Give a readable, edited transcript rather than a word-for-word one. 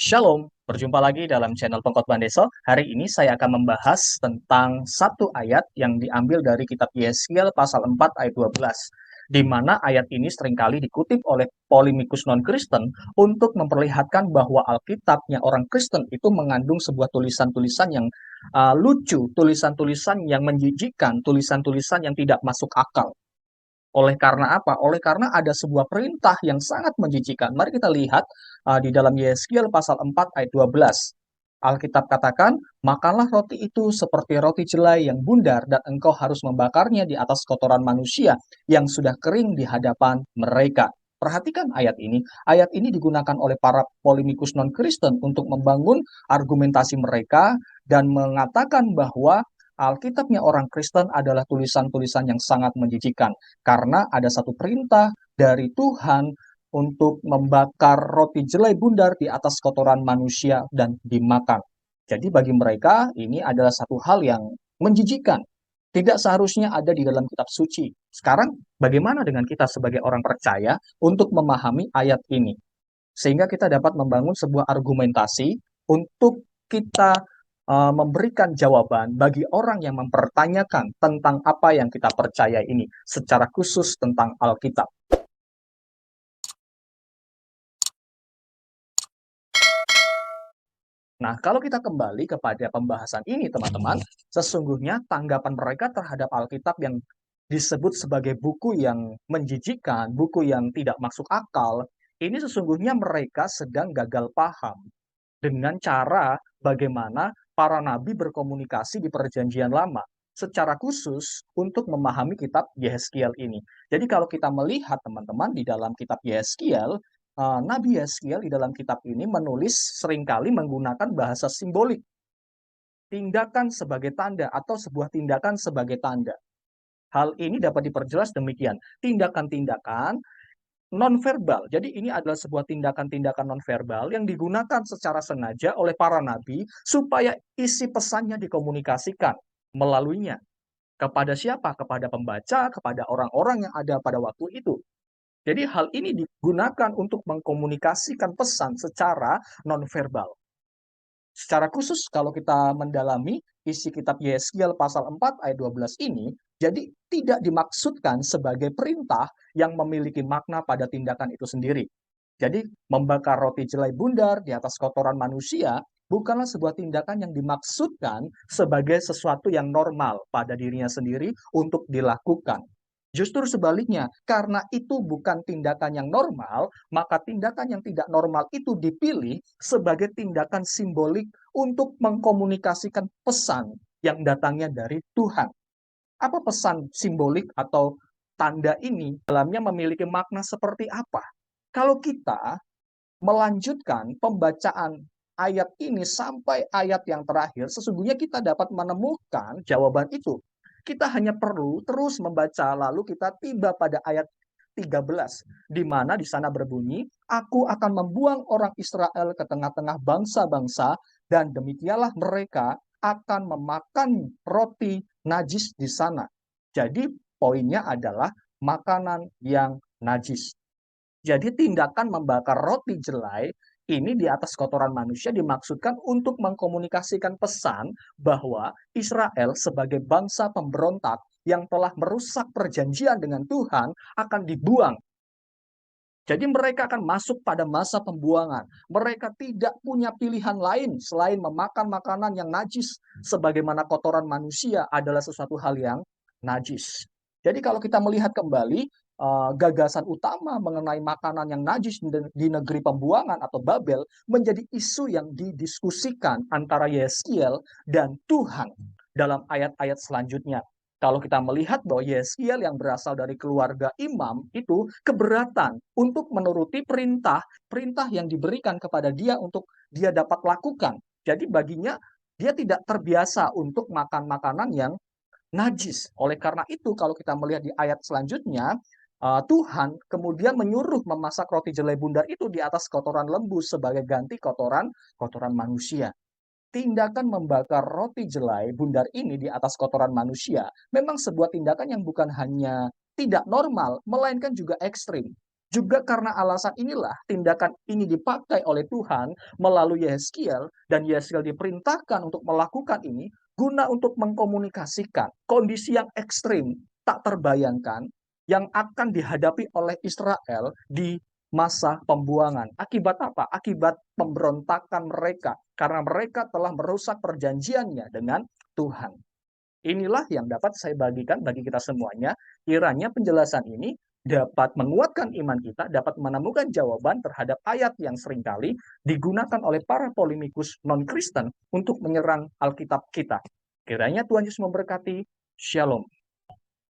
Shalom, berjumpa lagi dalam channel Pengkhotbah Deso. Hari ini saya akan membahas tentang satu ayat yang diambil dari kitab Yeskiel pasal 4 ayat 12, di mana ayat ini seringkali dikutip oleh polemikus non-Kristen untuk memperlihatkan bahwa Alkitabnya orang Kristen itu mengandung sebuah tulisan-tulisan yang lucu, tulisan-tulisan yang menjijikkan, tulisan-tulisan yang tidak masuk akal. Oleh karena apa? Oleh karena ada sebuah perintah yang sangat menjijikan. Mari kita lihat di dalam Yeskiel pasal 4 ayat 12. Alkitab katakan, makanlah roti itu seperti roti jelai yang bundar dan engkau harus membakarnya di atas kotoran manusia yang sudah kering di hadapan mereka. Perhatikan ayat ini. Ayat ini digunakan oleh para polemikus non-Kristen untuk membangun argumentasi mereka dan mengatakan bahwa Alkitabnya orang Kristen adalah tulisan-tulisan yang sangat menjijikan karena ada satu perintah dari Tuhan untuk membakar roti jelai bundar di atas kotoran manusia dan dimakan. Jadi bagi mereka ini adalah satu hal yang menjijikan. Tidak seharusnya ada di dalam kitab suci. Sekarang bagaimana dengan kita sebagai orang percaya untuk memahami ayat ini? Sehingga kita dapat membangun sebuah argumentasi untuk kita memberikan jawaban bagi orang yang mempertanyakan tentang apa yang kita percaya ini, secara khusus tentang Alkitab. Nah, kalau kita kembali kepada pembahasan ini, teman-teman, sesungguhnya tanggapan mereka terhadap Alkitab yang disebut sebagai buku yang menjijikan, buku yang tidak masuk akal, ini sesungguhnya mereka sedang gagal paham dengan cara bagaimana para nabi berkomunikasi di Perjanjian Lama secara khusus untuk memahami kitab Yeskiel ini. Jadi kalau kita melihat teman-teman di dalam kitab Yeskiel, Nabi Yeskiel di dalam kitab ini menulis seringkali menggunakan bahasa simbolik, tindakan sebagai tanda atau sebuah tindakan sebagai tanda. Hal ini dapat diperjelas demikian, tindakan-tindakan nonverbal. Jadi ini adalah sebuah tindakan-tindakan nonverbal yang digunakan secara sengaja oleh para nabi supaya isi pesannya dikomunikasikan melaluinya. Kepada siapa? Kepada pembaca, kepada orang-orang yang ada pada waktu itu. Jadi hal ini digunakan untuk mengkomunikasikan pesan secara nonverbal. Secara khusus kalau kita mendalami isi kitab Yeskiel pasal 4 ayat 12 ini, jadi tidak dimaksudkan sebagai perintah yang memiliki makna pada tindakan itu sendiri. Jadi membakar roti jelai bundar di atas kotoran manusia bukanlah sebuah tindakan yang dimaksudkan sebagai sesuatu yang normal pada dirinya sendiri untuk dilakukan. Justru sebaliknya, karena itu bukan tindakan yang normal, maka tindakan yang tidak normal itu dipilih sebagai tindakan simbolik untuk mengkomunikasikan pesan yang datangnya dari Tuhan. Apa pesan simbolik atau tanda ini? Dalamnya memiliki makna seperti apa? Kalau kita melanjutkan pembacaan ayat ini sampai ayat yang terakhir, sesungguhnya kita dapat menemukan jawaban itu. Kita hanya perlu terus membaca, lalu kita tiba pada ayat 13, di mana di sana berbunyi, Aku akan membuang orang Israel ke tengah-tengah bangsa-bangsa, dan demikianlah mereka akan memakan roti najis di sana. Jadi poinnya adalah makanan yang najis. Jadi tindakan membakar roti jelai ini di atas kotoran manusia dimaksudkan untuk mengkomunikasikan pesan bahwa Israel sebagai bangsa pemberontak yang telah merusak perjanjian dengan Tuhan akan dibuang. Jadi mereka akan masuk pada masa pembuangan. Mereka tidak punya pilihan lain selain memakan makanan yang najis. Sebagaimana kotoran manusia adalah sesuatu hal yang najis. Jadi kalau kita melihat kembali gagasan utama mengenai makanan yang najis di negeri pembuangan atau Babel menjadi isu yang didiskusikan antara Yeskiel dan Tuhan dalam ayat-ayat selanjutnya. Kalau kita melihat bahwa Yeskiel yang berasal dari keluarga imam itu keberatan untuk menuruti perintah yang diberikan kepada dia untuk dia dapat lakukan. Jadi baginya dia tidak terbiasa untuk makan makanan yang najis. Oleh karena itu kalau kita melihat di ayat selanjutnya, Tuhan kemudian menyuruh memasak roti jelai bundar itu di atas kotoran lembu sebagai ganti kotoran manusia. Tindakan membakar roti jelai bundar ini di atas kotoran manusia memang sebuah tindakan yang bukan hanya tidak normal, melainkan juga ekstrim. Juga karena alasan inilah tindakan ini dipakai oleh Tuhan melalui Yehezkiel, dan Yehezkiel diperintahkan untuk melakukan ini guna untuk mengkomunikasikan kondisi yang ekstrim, tak terbayangkan, yang akan dihadapi oleh Israel di masa pembuangan. Akibat apa? Akibat pemberontakan mereka, karena mereka telah merusak perjanjiannya dengan Tuhan. Inilah yang dapat saya bagikan bagi kita semuanya. Kiranya penjelasan ini dapat menguatkan iman kita, dapat menemukan jawaban terhadap ayat yang seringkali digunakan oleh para polemikus non-Kristen untuk menyerang Alkitab kita. Kiranya Tuhan Yesus memberkati. Shalom.